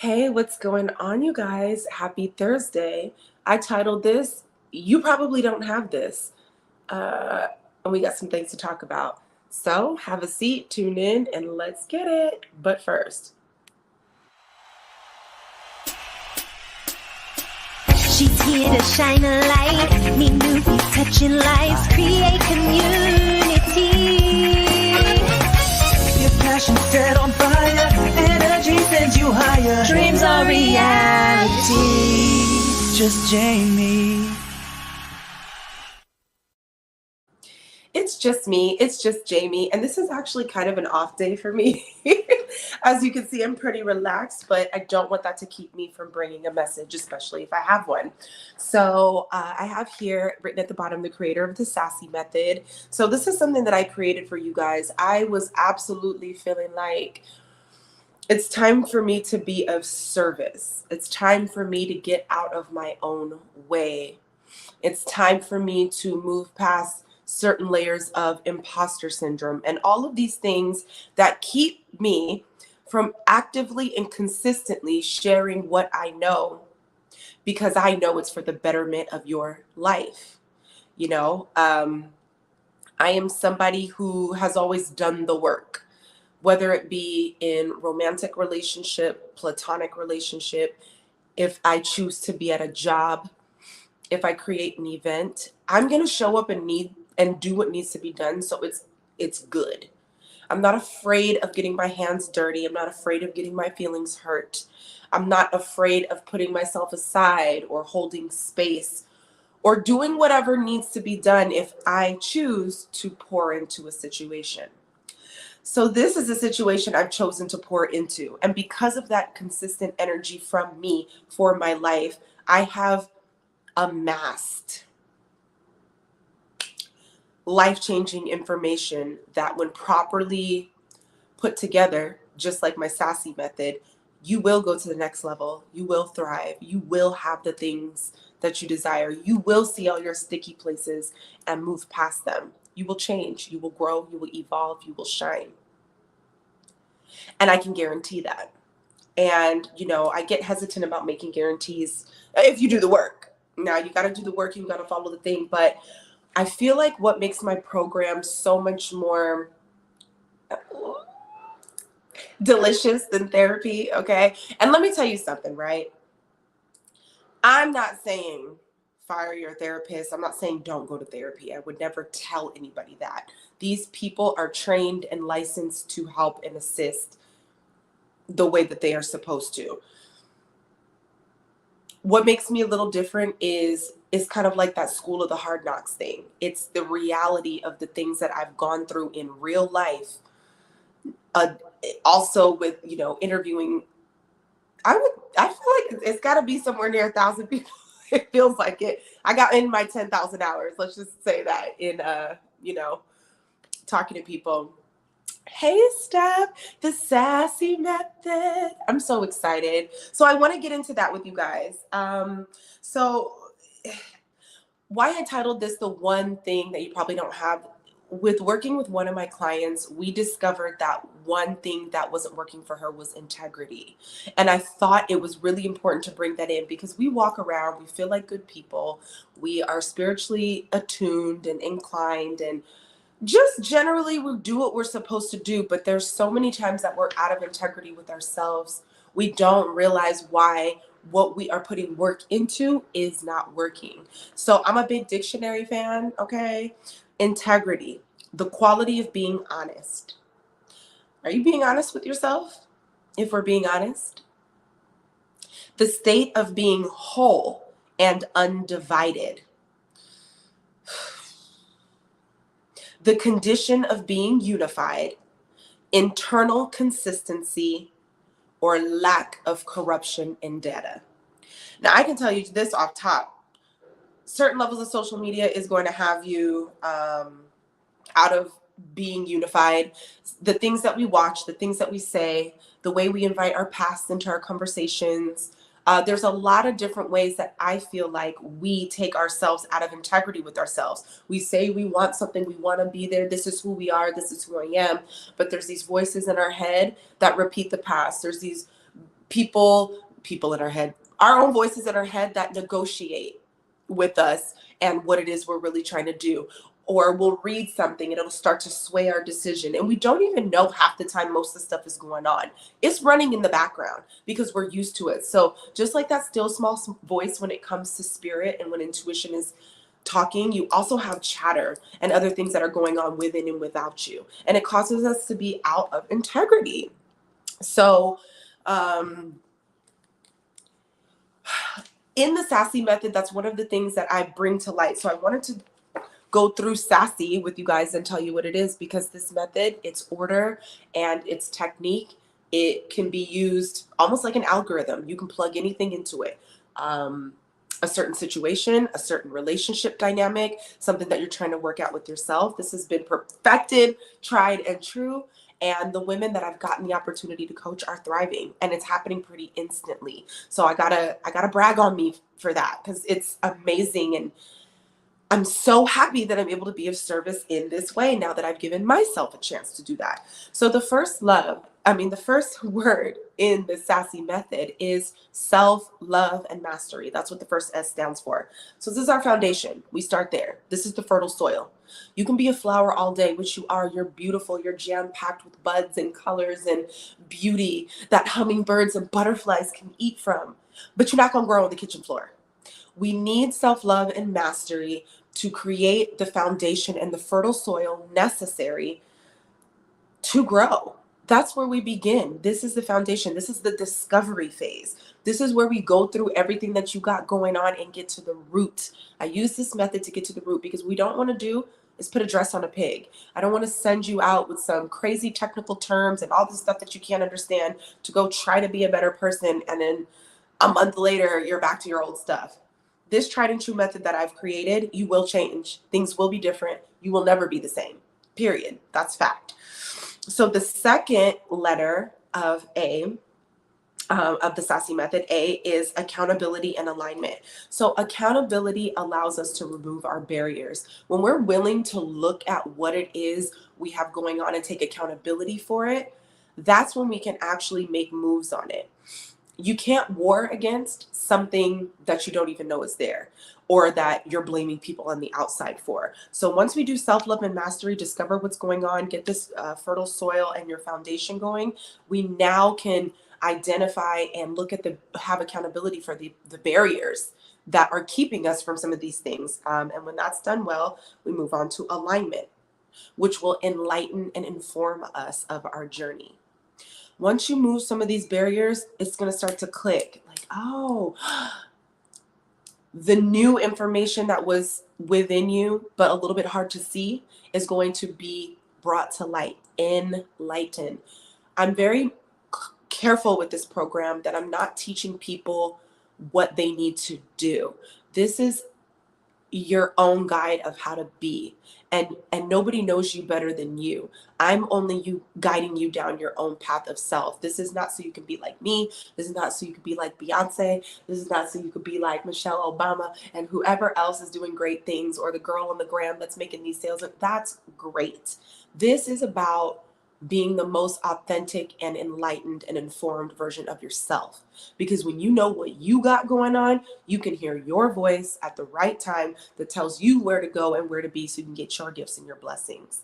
Hey, what's going on, you guys? Happy Thursday. I titled this, You Probably Don't Have This. Uh, and we got some things to talk about. So have a seat, tune in, and let's get it. But first, She's here to shine a light, meet new people, touching lives, create community. Your passion set on fire, energy sends you higher. Dreams are reality. Just Jamie. it's just me, it's just Jamie, and this is actually kind of an off day for me. As you can see, I'm pretty relaxed, but I don't want that to keep me from bringing a message, especially if I have one. So I have here written at the bottom, the creator of the SASSY Method. So this is something that I created for you guys. I was absolutely feeling like it's time for me to be of service. It's time for me to get out of my own way. It's time for me to move past certain layers of imposter syndrome and all of these things that keep me from actively and consistently sharing what I know, because I know it's for the betterment of your life. You know, I am somebody who has always done the work, whether it be in romantic relationship, platonic relationship, if I choose to be at a job, if I create an event, I'm going to show up and do what needs to be done so it's good. I'm not afraid of getting my hands dirty. I'm not afraid of getting my feelings hurt. I'm not afraid of putting myself aside or holding space or doing whatever needs to be done if I choose to pour into a situation. So this is a situation I've chosen to pour into. And because of that consistent energy from me for my life, I have amassed life-changing information that when properly put together, just like my SASSY method, you will go to the next level. You will thrive. You will have the things that you desire. You will see all your sticky places and move past them. You will change. You will grow. You will evolve. You will shine. And I can guarantee that. And, I get hesitant about making guarantees if you do the work. Now, you got to do the work. You got to follow the thing. But I feel like what makes my program so much more delicious than therapy, okay? And let me tell you something, right? I'm not saying fire your therapist. I'm not saying don't go to therapy. I would never tell anybody that. These people are trained and licensed to help and assist the way that they are supposed to. What makes me a little different is kind of like that school of the hard knocks thing. It's the reality of the things that I've gone through in real life. Also with, interviewing, I feel like it's got to be somewhere near 1,000 people. It feels like it. I got in my 10,000 hours. Let's just say that in, talking to people. Hey, Steph, the SASSY Method. I'm so excited. So I want to get into that with you guys. So why I titled this The One Thing That You Probably Don't Have. With working with one of my clients, we discovered that one thing that wasn't working for her was integrity. And I thought it was really important to bring that in because we walk around, we feel like good people. We are spiritually attuned and inclined, and just generally we do what we're supposed to do. But there's so many times that we're out of integrity with ourselves. We don't realize why what we are putting work into is not working. So I'm a big dictionary fan, okay? Integrity, the quality of being honest. Are you being honest with yourself? If we're being honest, the state of being whole and undivided. The condition of being unified, internal consistency, or lack of corruption in data. Now, I can tell you this off top. Certain levels of social media is going to have you out of being unified. The things that we watch, the things that we say, the way we invite our past into our conversations. There's a lot of different ways that I feel like we take ourselves out of integrity with ourselves. We say we want something, we want to be there. This is who we are. This is who I am. But there's these voices in our head that repeat the past. There's these people in our head, our own voices in our head that negotiate with us and what it is we're really trying to do. Or we'll read something and it'll start to sway our decision. And we don't even know half the time most of the stuff is going on. It's running in the background because we're used to it. So just like that still small voice when it comes to spirit and when intuition is talking, you also have chatter and other things that are going on within and without you. And it causes us to be out of integrity. So, in the SASSY method, that's one of the things that I bring to light. So I wanted to go through SASSY with you guys and tell you what it is, because this method, its order and its technique, it can be used almost like an algorithm. You can plug anything into it. A certain situation, a certain relationship dynamic, something that you're trying to work out with yourself. This has been perfected, tried and true. And the women that I've gotten the opportunity to coach are thriving, and it's happening pretty instantly. So I gotta brag on me for that, because it's amazing. And I'm so happy that I'm able to be of service in this way now that I've given myself a chance to do that. So the first word in the SASSY method is self, love, and mastery. That's what the first S stands for. So this is our foundation. We start there. This is the fertile soil. You can be a flower all day, which you are. You're beautiful. You're jam-packed with buds and colors and beauty that hummingbirds and butterflies can eat from, but you're not going to grow on the kitchen floor. We need self-love and mastery to create the foundation and the fertile soil necessary to grow. That's where we begin. This is the foundation. This is the discovery phase. This is where we go through everything that you got going on and get to the root. I use this method to get to the root because what we don't want to do is put a dress on a pig. I don't want to send you out with some crazy technical terms and all this stuff that you can't understand to go try to be a better person, and then a month later you're back to your old stuff. This tried and true method that I've created, you will change. Things will be different. You will never be the same. Period. That's fact. So the second letter of A, of the SASSY method, A, is accountability and alignment. So accountability allows us to remove our barriers. When we're willing to look at what it is we have going on and take accountability for it, that's when we can actually make moves on it. You can't war against something that you don't even know is there, or that you're blaming people on the outside for. So once we do self-love and mastery, discover what's going on, get this fertile soil and your foundation going, we now can identify and have accountability for the barriers that are keeping us from some of these things. And when that's done well, we move on to alignment, which will enlighten and inform us of our journey. Once you move some of these barriers, it's going to start to click. Like, oh, the new information that was within you, but a little bit hard to see, is going to be brought to light, enlightened. I'm very careful with this program that I'm not teaching people what they need to do. This is your own guide of how to be, and nobody knows you better than you. I'm only you guiding you down your own path of self. This is not so you can be like me. This is not so you could be like Beyonce. This is not so you could be like Michelle Obama and whoever else is doing great things, or the girl on the gram that's making these sales. That's great. This is about being the most authentic and enlightened and informed version of yourself. Because when you know what you got going on, you can hear your voice at the right time that tells you where to go and where to be so you can get your gifts and your blessings.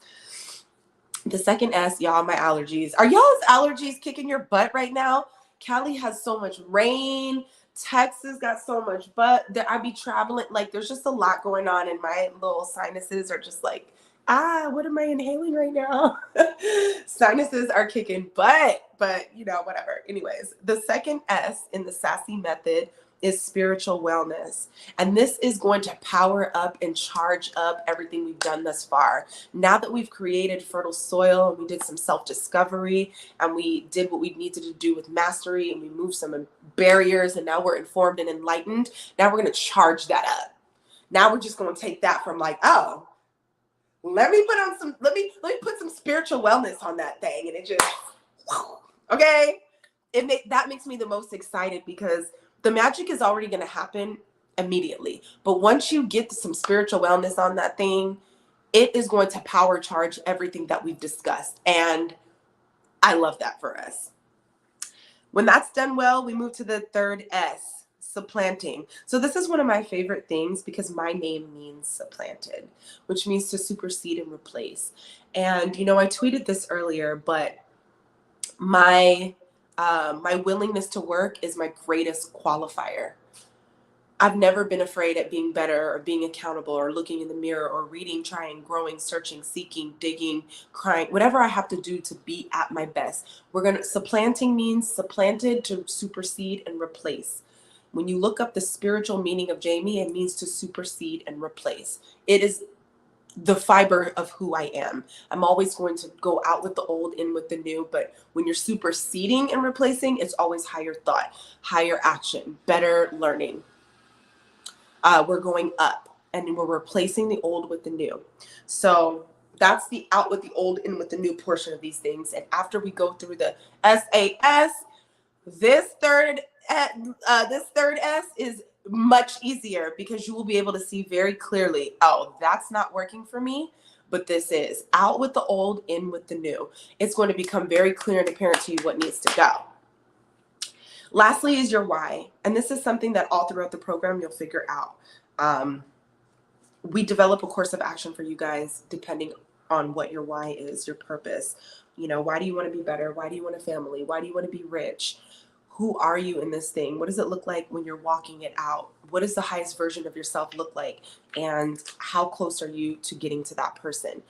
The second S, y'all, my allergies. Are y'all's allergies kicking your butt right now? Cali has so much rain. Texas got so much butt that I be traveling. Like, there's just a lot going on, and my little sinuses are just like, what am I inhaling right now? Sinuses are kicking butt, but whatever. Anyways, the second S in the SASSY method is spiritual wellness. And this is going to power up and charge up everything we've done thus far. Now that we've created fertile soil, and we did some self-discovery, and we did what we needed to do with mastery, and we moved some barriers, and now we're informed and enlightened. Now we're going to charge that up. Now we're just going to take that from like, oh, let me put some spiritual wellness on that thing, and it just, okay. That makes me the most excited, because the magic is already going to happen immediately. But once you get some spiritual wellness on that thing, it is going to power charge everything that we've discussed. And I love that for us. When that's done well, we move to the third S, supplanting. So this is one of my favorite things because my name means supplanted, which means to supersede and replace. And, you know, I tweeted this earlier, but my my willingness to work is my greatest qualifier. I've never been afraid at being better or being accountable or looking in the mirror or reading, trying, growing, searching, seeking, digging, crying, whatever I have to do to be at my best. Supplanting means supplanted, to supersede and replace. When you look up the spiritual meaning of Jamie, it means to supersede and replace. It is the fiber of who I am. I'm always going to go out with the old, in with the new, but when you're superseding and replacing, it's always higher thought, higher action, better learning. We're going up and we're replacing the old with the new. So that's the out with the old, in with the new portion of these things. And after we go through the SAS, this third S is much easier because you will be able to see very clearly, oh, that's not working for me, but this is. Out with the old, in with the new. It's going to become very clear and apparent to you what needs to go. Lastly is your why. And this is something that all throughout the program you'll figure out. We develop a course of action for you guys depending on what your why is, your purpose. You know, why do you want to be better? Why do you want a family? Why do you want to be rich? Who are you in this thing? What does it look like when you're walking it out? What does the highest version of yourself look like? And how close are you to getting to that person?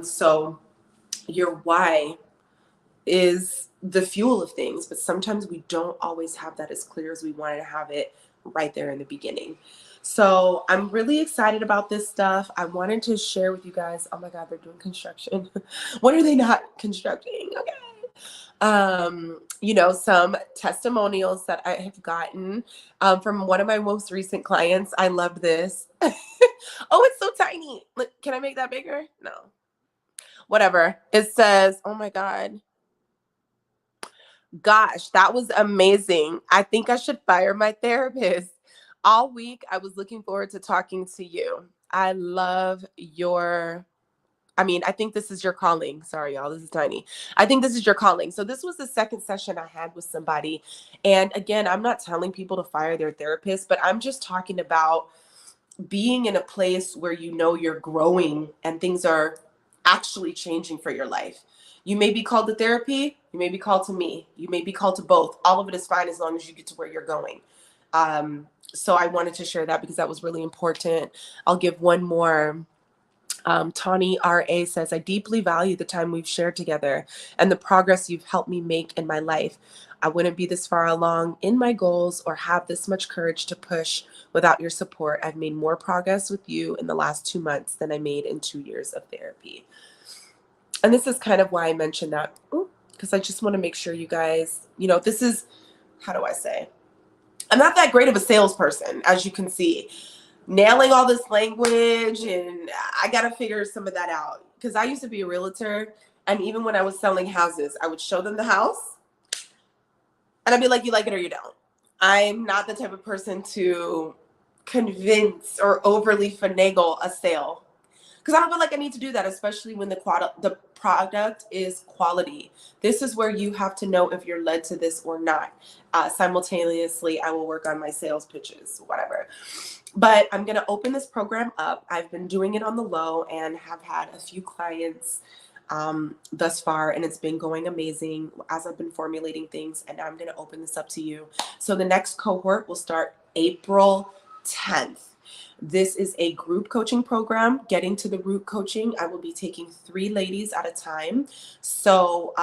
So your why is the fuel of things, but sometimes we don't always have that as clear as we wanted to have it right there in the beginning. So I'm really excited about this stuff. I wanted to share with you guys. Oh my God, they're doing construction. When are they not constructing? Okay. You know, some testimonials that I have gotten from one of my most recent clients. I loved this. Oh, it's so tiny. Look, can I make that bigger? No. Whatever. It says, oh my God. Gosh, that was amazing. I think I should fire my therapist. All week, I was looking forward to talking to you. I love your, I think this is your calling. Sorry, y'all, this is tiny. I think this is your calling. So this was the second session I had with somebody. And again, I'm not telling people to fire their therapist, but I'm just talking about being in a place where you know you're growing and things are actually changing for your life. You may be called to therapy. You may be called to me. You may be called to both. All of it is fine as long as you get to where you're going. So I wanted to share that because that was really important. I'll give one more. Tawny R.A. says, I deeply value the time we've shared together and the progress you've helped me make in my life. I wouldn't be this far along in my goals or have this much courage to push without your support. I've made more progress with you in the last 2 months than I made in 2 years of therapy. And this is kind of why I mentioned that, because I just want to make sure you guys, you know, this is, how do I say? I'm not that great of a salesperson, as you can see. Nailing all this language, and I got to figure some of that out because I used to be a realtor, and even when I was selling houses, I would show them the house and I'd be like, you like it or you don't. I'm not the type of person to convince or overly finagle a sale because I don't feel like I need to do that, especially when the product is quality. This is where you have to know if you're led to this or not. Simultaneously, I will work on my sales pitches, whatever. But I'm going to open this program up. I've been doing it on the low and have had a few clients thus far, and it's been going amazing as I've been formulating things. And now I'm going to open this up to you. So the next cohort will start April 10th. This is a group coaching program. Getting to the root coaching, I will be taking 3 ladies at a time. So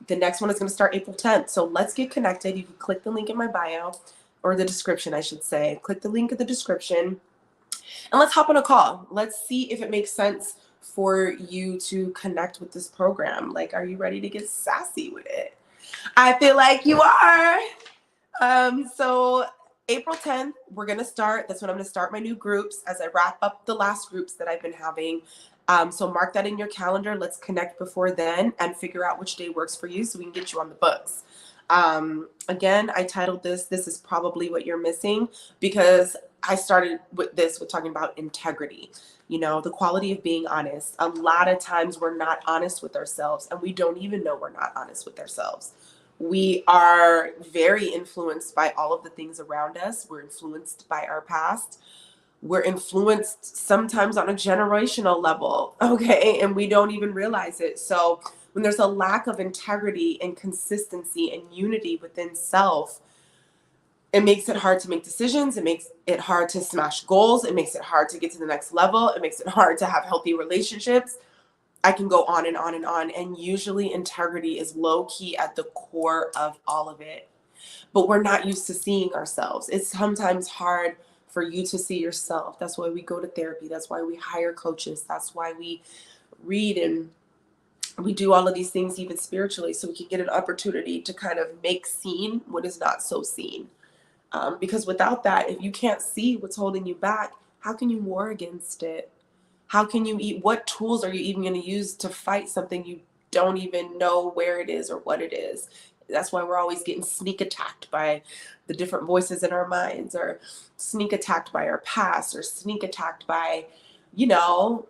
the next one is going to start April 10th. So let's get connected. You can click the link in my bio, or the description, I should say. Click the link in the description and let's hop on a call. Let's see if it makes sense for you to connect with this program. Like, are you ready to get sassy with it? I feel like you are. So April 10th, we're going to start. That's when I'm going to start my new groups as I wrap up the last groups that I've been having. So mark that in your calendar. Let's connect before then and figure out which day works for you so we can get you on the books. Again, I titled this is probably what you're missing, because I started with talking about integrity, you know, the quality of being honest. A lot of times we're not honest with ourselves and we don't even know we're not honest with ourselves. We are very influenced by all of the things around us. We're influenced by our past. We're influenced sometimes on a generational level, okay? And we don't even realize it. So when there's a lack of integrity and consistency and unity within self, it makes it hard to make decisions. It makes it hard to smash goals. It makes it hard to get to the next level. It makes it hard to have healthy relationships. I can go on and on and on. And usually integrity is low key at the core of all of it. But we're not used to seeing ourselves. It's sometimes hard for you to see yourself. That's why we go to therapy. That's why we hire coaches. That's why we read and we do all of these things, even spiritually, so we can get an opportunity to kind of make seen what is not so seen. Because without that, if you can't see what's holding you back, how can you war against it? How can you eat? What tools are you even going to use to fight something you don't even know where it is or what it is? That's why we're always getting sneak attacked by the different voices in our minds, or sneak attacked by our past, or sneak attacked by, you know,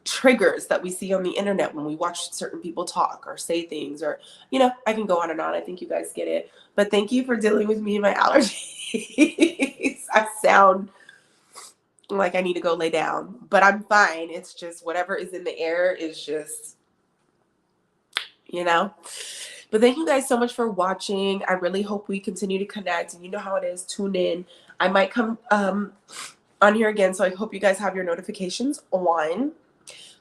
triggers that we see on the internet when we watch certain people talk or say things, or, you know, I can go on and on. I think you guys get it. But thank you for dealing with me and my allergies. I sound like I need to go lay down, but I'm fine. It's just whatever is in the air is just, you know. But thank you guys so much for watching. I really hope we continue to connect, and you know how it is. Tune in. I might come on here again, so I hope you guys have your notifications on.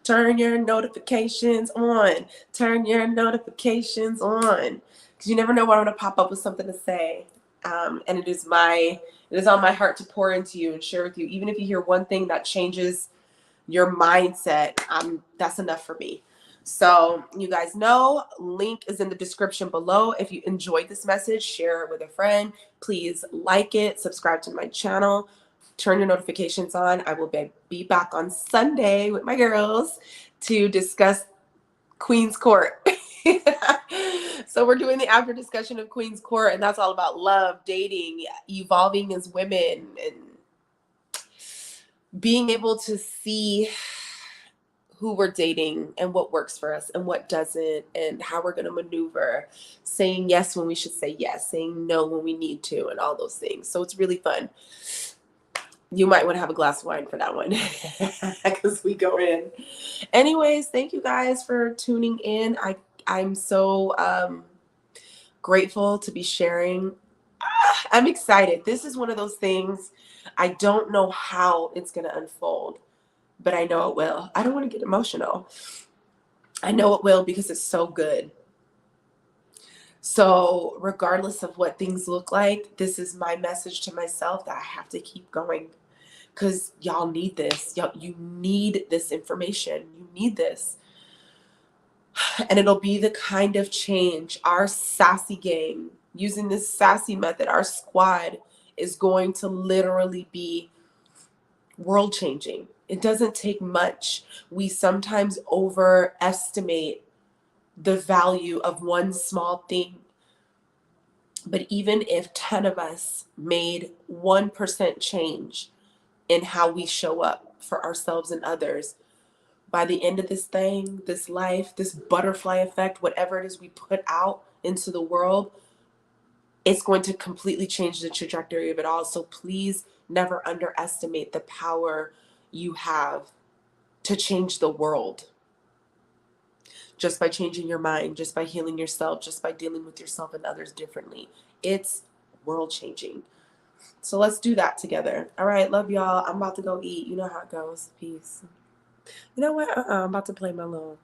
Turn your notifications on. Turn your notifications on, because you never know when I'm going to pop up with something to say. And it is on my heart to pour into you and share with you. Even if you hear one thing that changes your mindset, that's enough for me. So you guys know, link is in the description below. If you enjoyed this message, share it with a friend. Please like it, subscribe to my channel, turn your notifications on. I will be back on Sunday with my girls to discuss Queen's Court. So we're doing the after discussion of Queen's Court, and that's all about love, dating, evolving as women, and being able to see who we're dating and what works for us and what doesn't, and how we're going to maneuver, saying yes when we should say yes, saying no when we need to, and all those things. So it's really fun. You might want to have a glass of wine for that one, because we go in. Anyways, thank you guys for tuning in. I'm so grateful to be sharing. I'm excited. This is one of those things, I don't know how it's going to unfold, but I know it will. I don't want to get emotional. I know it will, because it's so good. So regardless of what things look like, this is my message to myself, that I have to keep going, because y'all need this. You need this information. You need this. And it'll be the kind of change our sassy gang, using this SASSY method, our squad, is going to literally be world changing. It doesn't take much. We sometimes overestimate the value of one small thing. But even if 10 of us made 1% change in how we show up for ourselves and others, by the end of this thing, this life, this butterfly effect, whatever it is we put out into the world, it's going to completely change the trajectory of it all. So please never underestimate the power you have to change the world. Just by changing your mind, just by healing yourself, just by dealing with yourself and others differently. It's world changing. So let's do that together. All right, love y'all. I'm about to go eat. You know how it goes. Peace. You know what? I'm about to play my little